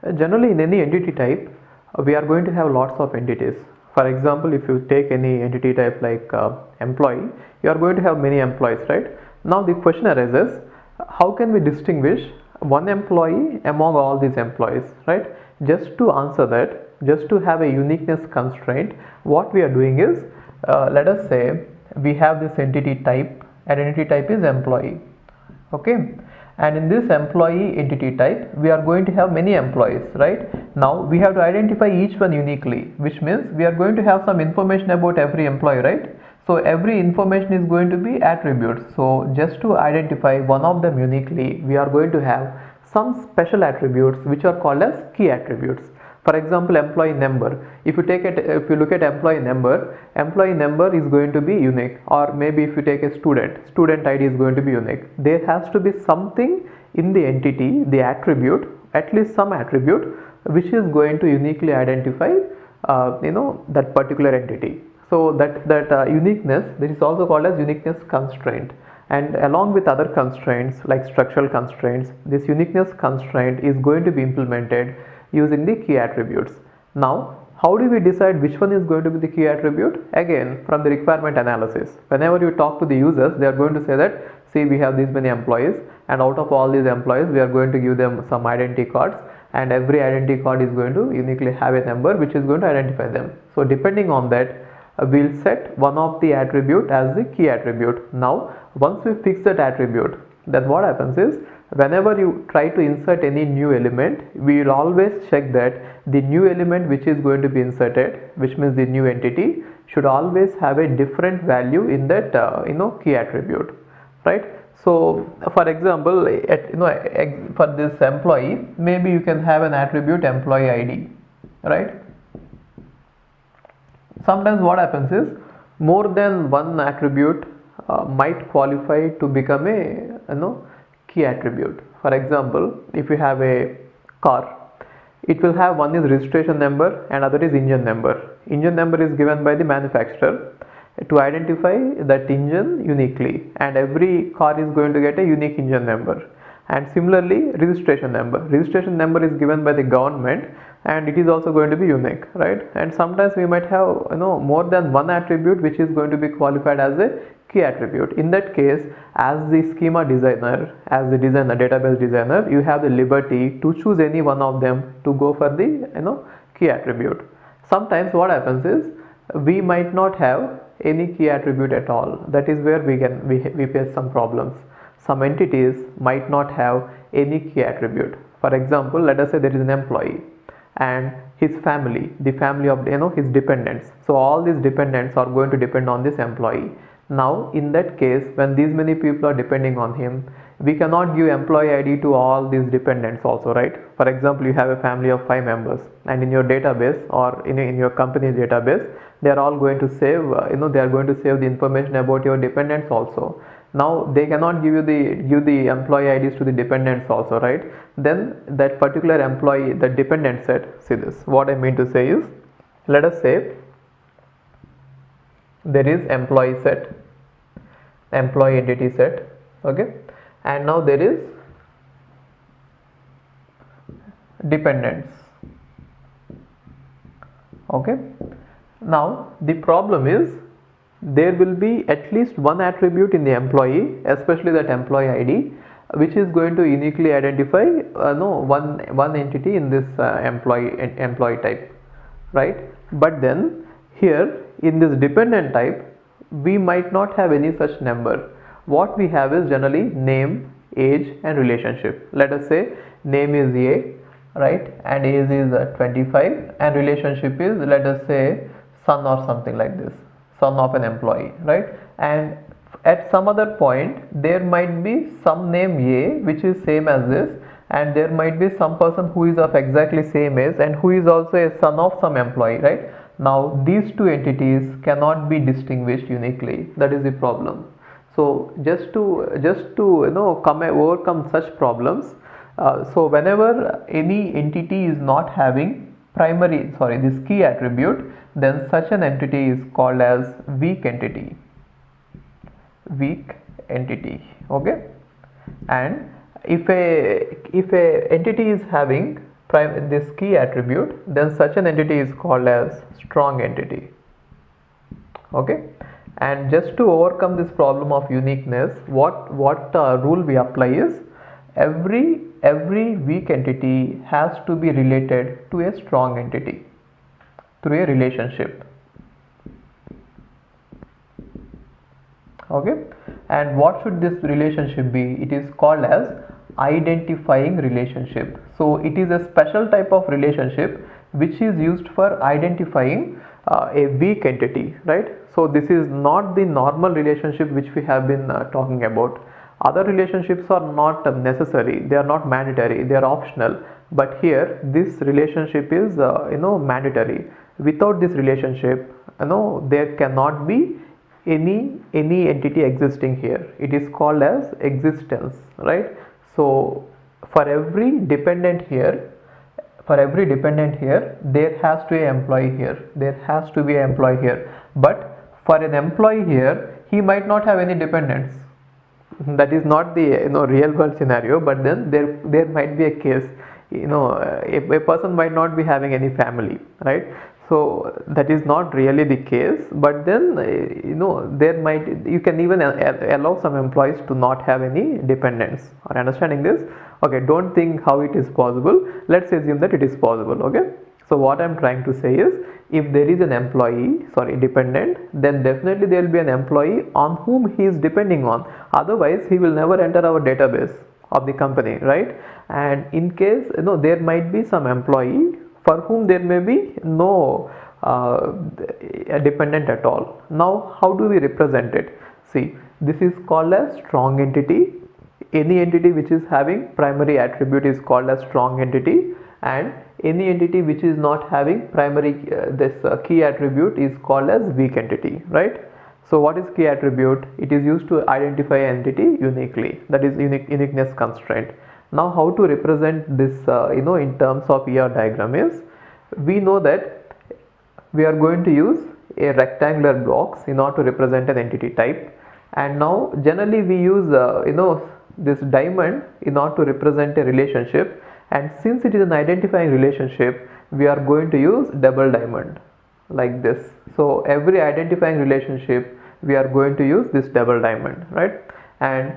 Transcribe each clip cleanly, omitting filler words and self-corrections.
Generally, in any entity type, we are going to have lots of entities. For example, if you take any entity type like employee, you are going to have many employees, right? Now the question arises, how can we distinguish one employee among all these employees, right? Just to answer that, just to have a uniqueness constraint, what we are doing is, let us say we have this entity type, and entity type is employee. Okay, and in this employee entity type we are going to have many employees, right? Now we have to identify each one uniquely, which means we are going to have some information about every employee, right? So every information is going to be attributes. So just to identify one of them uniquely, we are going to have some special attributes which are called as key attributes. For example, employee number. If you look at employee number is going to be unique. Or maybe if you take a student ID is going to be unique. There has to be something in the entity, the attribute, at least some attribute which is going to uniquely identify that particular entity. So that uniqueness, this is also called as uniqueness constraint. And along with other constraints like structural constraints, this uniqueness constraint is going to be implemented using the key attributes. Now, how do we decide which one is going to be the key attribute? Again, from the requirement analysis. Whenever you talk to the users, they are going to say that, see, we have these many employees, and out of all these employees, we are going to give them some identity cards, and every identity card is going to uniquely have a number which is going to identify them. So depending on that, we'll set one of the attribute as the key attribute. Now, once we fix that attribute, then what happens is, whenever you try to insert any new element, we will always check that the new element which is going to be inserted, which means the new entity, should always have a different value in that key attribute, right? So for example, for this employee, maybe you can have an attribute employee ID, right? Sometimes what happens is, more than one attribute might qualify to become a key attribute. For example, if you have a car, it will have one is registration number and other is engine number. Engine number is given by the manufacturer to identify that engine uniquely, and every car is going to get a unique engine number. And similarly, registration number is given by the government, and it is also going to be unique, right? And sometimes we might have more than one attribute which is going to be qualified as a key attribute. In that case, as the schema designer, as the database designer, you have the liberty to choose any one of them to go for the key attribute. Sometimes what happens is, we might not have any key attribute at all. That is where we face some problems. Some entities might not have any key attribute. For example, let us say there is an employee and his family, the family of his dependents. So all these dependents are going to depend on this employee. Now in that case, when these many people are depending on him, we cannot give employee ID to all these dependents also, right? For example, you have a family of 5 members, and in your database or in your company's database, they are all going to save they are going to save the information about your dependents also. Now they cannot give the employee IDs to the dependents also, right? Then that particular employee, the dependent set, see this, what I mean to say is, let us say there is employee set, employee entity set, okay, and now there is dependents, okay. Now the problem is, there will be at least one attribute in the employee, especially that employee ID, which is going to uniquely identify one entity in this employee type, right? But then here in this dependent type, we might not have any such number. What we have is generally name, age and relationship. Let us say name is A, right, and age is 25, and relationship is, let us say, son or something like this, son of an employee, right? And at some other point there might be some name A which is same as this, and there might be some person who is of exactly same age and who is also a son of some employee, right? Now these two entities cannot be distinguished uniquely. That is the problem. So just to overcome such problems, so whenever any entity is not having this key attribute, then such an entity is called as weak entity, okay. And if a entity is having this key attribute, then such an entity is called as strong entity. Okay, and just to overcome this problem of uniqueness, what rule we apply is every weak entity has to be related to a strong entity through a relationship. Okay, and what should this relationship be? It is called as identifying relationship. So it is a special type of relationship which is used for identifying a weak entity, right? So this is not the normal relationship which we have been talking about. Other relationships are not necessary, they are not mandatory, they are optional, but here this relationship is mandatory. Without this relationship, there cannot be any entity existing here. It is called as existence, right? So for every dependent here, there has to be an employee here, but for an employee here, he might not have any dependents. That is not the real world scenario, but then there might be a case, a person might not be having any family, right? So that is not really the case, but then you can even allow some employees to not have any dependents. Are understanding this? Okay, don't think how it is possible, let's assume that it is possible. Okay, so what I'm trying to say is, if there is an dependent, then definitely there will be an employee on whom he is depending on, otherwise he will never enter our database of the company, right? And in case there might be some employee for whom there may be no dependent at all. Now how do we represent it? See, this is called as strong entity. Any entity which is having primary attribute is called as strong entity, and any entity which is not having primary key attribute is called as weak entity, right? So what is key attribute? It is used to identify entity uniquely, that is uniqueness constraint. Now how to represent this in terms of ER diagram is, we know that we are going to use a rectangular blocks in order to represent an entity type, and now generally we use this diamond in order to represent a relationship, and since it is an identifying relationship, we are going to use double diamond like this. So every identifying relationship we are going to use this double diamond, right? And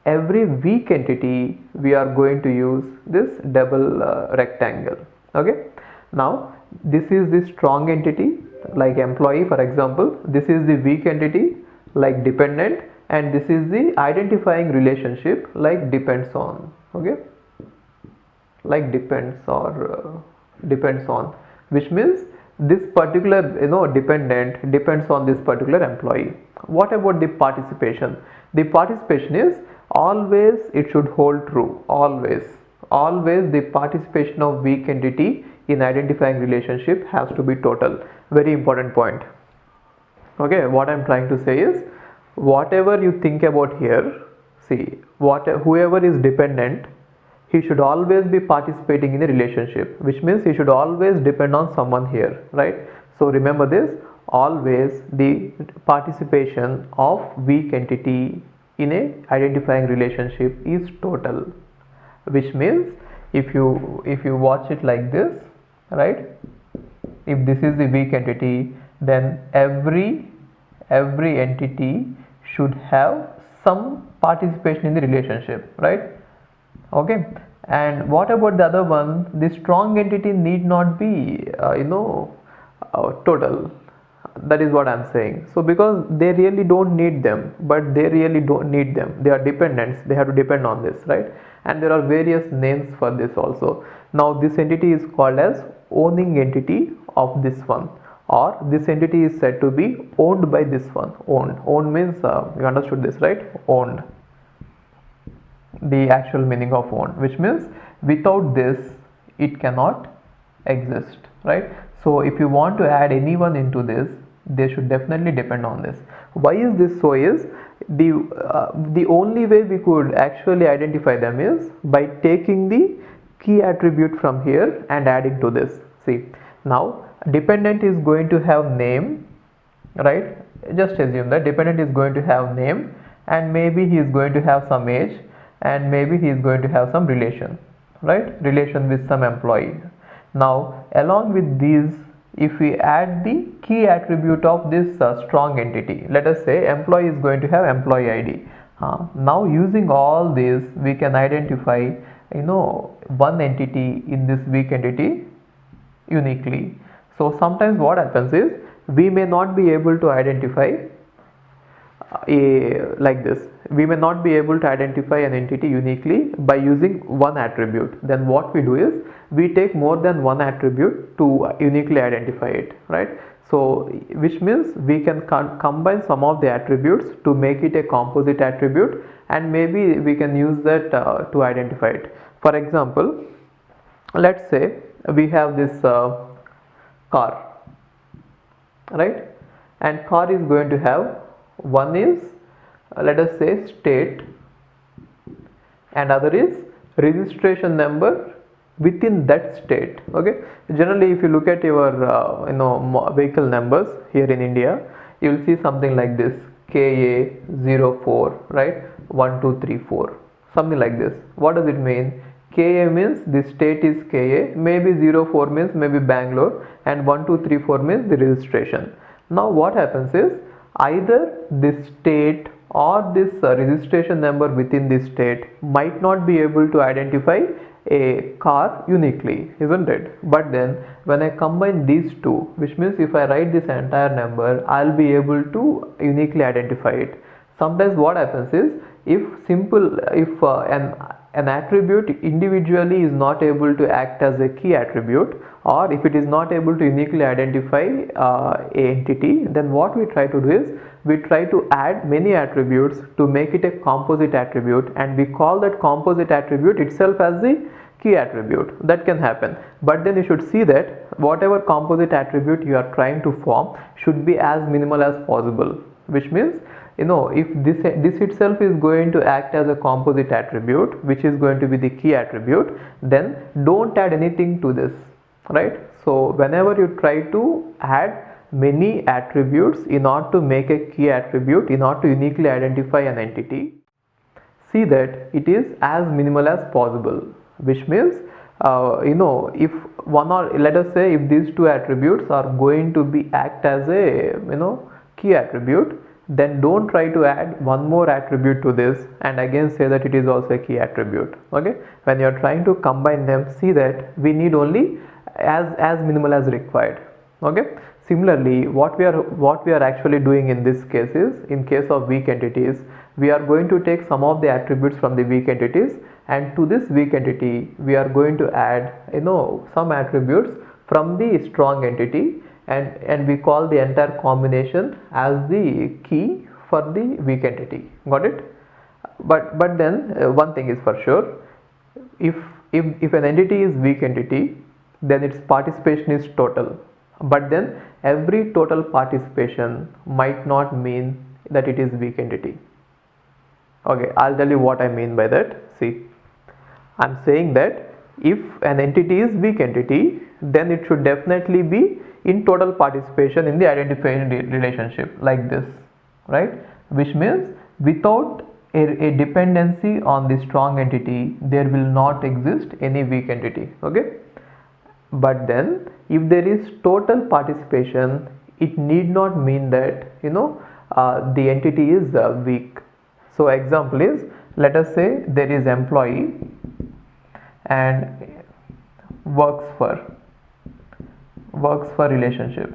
every weak entity we are going to use this double rectangle. Okay, now this is the strong entity like employee, for example. This is the weak entity like dependent, and this is the identifying relationship like depends on. Okay, like depends or depends on, which means this particular dependent depends on this particular employee. What about the participation? The participation is always, it should hold true, always the participation of weak entity in identifying relationship has to be total. Very important point. Okay, what I'm trying to say is, whatever you think about here, see, whoever is dependent, he should always be participating in a relationship, which means he should always depend on someone here, right? So remember this, always the participation of weak entity in a identifying relationship is total, which means if you watch it like this, right, if this is the weak entity, then every entity should have some participation in the relationship, right? Okay, and what about the other one? The strong entity need not be total. That is what I'm saying. So because they really don't need them, but they really don't need them, they are dependents, they have to depend on this, right? And there are various names for this also. Now this entity is called as owning entity of this one, or this entity is said to be owned by this one. Owned means you understood this, right? Owned, the actual meaning of owned, which means without this it cannot exist, right? So if you want to add anyone into this, they should definitely depend on this. Why is this so? Is the only way we could actually identify them is by taking the key attribute from here and adding to this. See, now dependent is going to have name, right? Just assume that dependent is going to have name, and maybe he is going to have some age, and maybe he is going to have some relation. right? Relation with some employee. Now along with these, if we add the key attribute of this strong entity, let us say employee is going to have employee ID. Now using all this, we can identify one entity in this weak entity uniquely. So sometimes what happens is we may not be able to identify like this. We may not be able to identify an entity uniquely by using one attribute. Then what we do is we take more than one attribute to uniquely identify it, right? So which means we can combine some of the attributes to make it a composite attribute, and maybe we can use that to identify it. For example, let's say we have this car, right? And car is going to have, one is let us say state, and other is registration number within that state. Okay, generally if you look at your vehicle numbers here in India, you will see something like this: KA04, right? 1234, something like this. What does it mean? KA means the state is KA, maybe 04 means maybe Bangalore, and 1234 means the registration. Now what happens is either this state or this registration number within this state might not be able to identify a car uniquely, isn't it? But then when I combine these two, which means if I write this entire number, I'll be able to uniquely identify it. Sometimes what happens is if an attribute individually is not able to act as a key attribute, or if it is not able to uniquely identify a entity, then what we try to do is we try to add many attributes to make it a composite attribute, and we call that composite attribute itself as the key attribute. That can happen, but then you should see that whatever composite attribute you are trying to form should be as minimal as possible, which means if this itself is going to act as a composite attribute, which is going to be the key attribute, then don't add anything to this, right? So whenever you try to add many attributes in order to make a key attribute, in order to uniquely identify an entity, see that it is as minimal as possible, which means if one, or let us say if these two attributes are going to be act as a key attribute, then don't try to add one more attribute to this and again say that it is also a key attribute. Okay, when you are trying to combine them, see that we need only as minimal as required. Okay, similarly what we are actually doing in this case is, in case of weak entities, we are going to take some of the attributes from the weak entities, and to this weak entity we are going to add some attributes from the strong entity, and we call the entire combination as the key for the weak entity. Got it? But then one thing is for sure, if an entity is weak entity, then its participation is total, but then every total participation might not mean that it is weak entity. Okay, I'll tell you what I mean by that. See, I'm saying that if an entity is weak entity, then it should definitely be in total participation in the identified relationship, like this, right? Which means without a dependency on the strong entity, there will not exist any weak entity. Okay, but then if there is total participation, it need not mean that the entity is weak. So example is, let us say there is employee and works for relationship.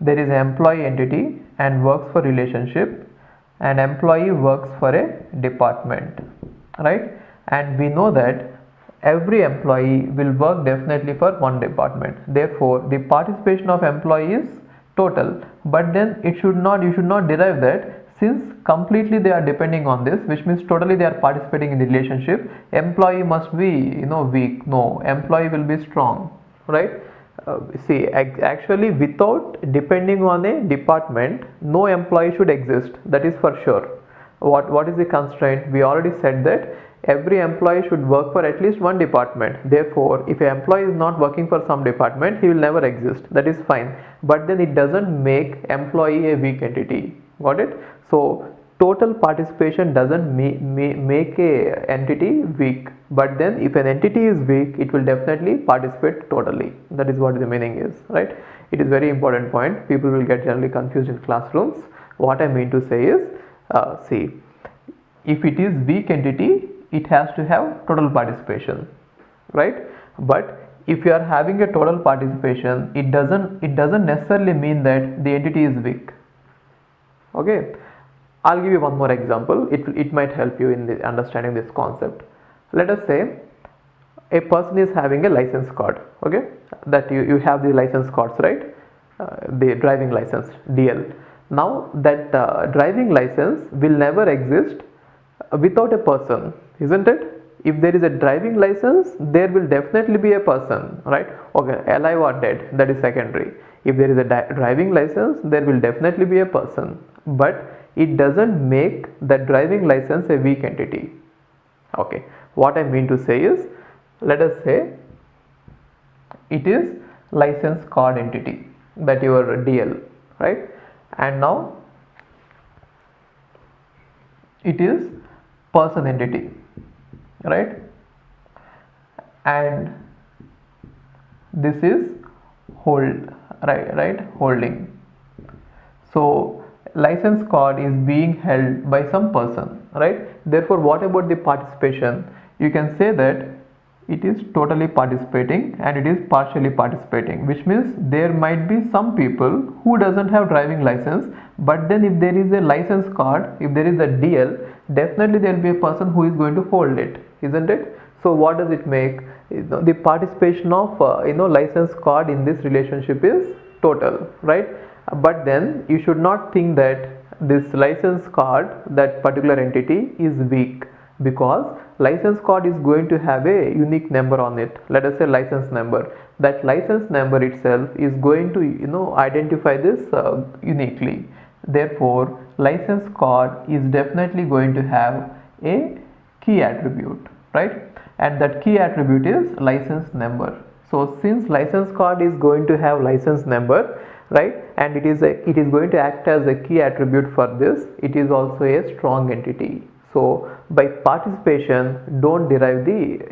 There is employee entity and works for relationship, and employee works for a department, right? And we know that every employee will work definitely for one department, therefore the participation of employee is total. But then you should not derive that since completely they are depending on this, which means totally they are participating in the relationship, employee must be weak. No, employee will be strong, right? See, actually without depending on a department, no employee should exist, that is for sure. What is the constraint? We already said that every employee should work for at least one department. Therefore if an employee is not working for some department, he will never exist. That is fine, but then it doesn't make employee a weak entity. Got it? So total participation doesn't make a entity weak, but then if an entity is weak, it will definitely participate totally. That is what the meaning is, right? It is very important point. People will get generally confused in classrooms. What I mean to say is, see, if it is weak entity, it has to have total participation, right? But if you are having a total participation, it doesn't necessarily mean that the entity is weak. Okay, I'll give you one more example. It might help you in understanding this concept. Let us say a person is having a license card. Okay, that you have the license cards, right? The driving license, DL. Now that driving license will never exist without a person, isn't it? If there is a driving license, there will definitely be a person, right? Okay, alive or dead, that is secondary. If there is a driving license, there will definitely be a person, but it doesn't make that driving license a weak entity. Okay, what I mean to say is, let us say it is license card entity, that your DL, right? And now it is person entity, right? And this is hold, right, holding. So license card is being held by some person, right? Therefore, what about the participation? You can say that it is totally participating and it is partially participating, which means there might be some people who doesn't have driving license, but then if there is a license card, if there is a DL, definitely there will be a person who is going to hold it, isn't it? So what does it make? The participation of license card in this relationship is total, right? But then you should not think that this license card, that particular entity, is weak, because license card is going to have a unique number on it. Let us say license number. That license number itself is going to identify this uniquely. Therefore, license card is definitely going to have a key attribute, right? And that key attribute is license number. So since license card is going to have license number, right, and it is going to act as a key attribute for this, it is also a strong entity. So by participation, don't derive the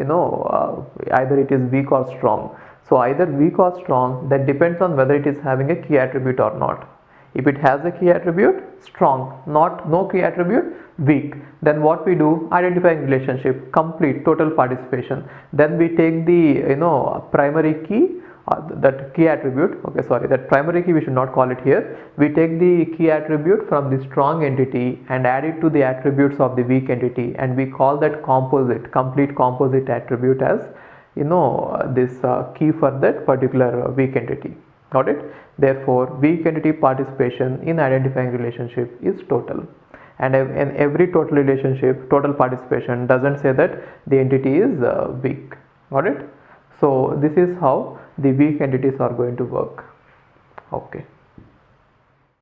either it is weak or strong. So either weak or strong, that depends on whether it is having a key attribute or not. If it has a key attribute, strong. No key attribute, weak. Then what we do? Identifying relationship, complete, total participation. Then we take the primary key, that key attribute. Okay, sorry, that primary key we should not call it here. We take the key attribute from the strong entity and add it to the attributes of the weak entity, and we call that composite, complete composite attribute as this key for that particular weak entity. Got it? Therefore, weak entity participation in identifying relationship is total, and in every total relationship, total participation doesn't say that the entity is weak. Got it? So this is how the weak entities are going to work. Okay.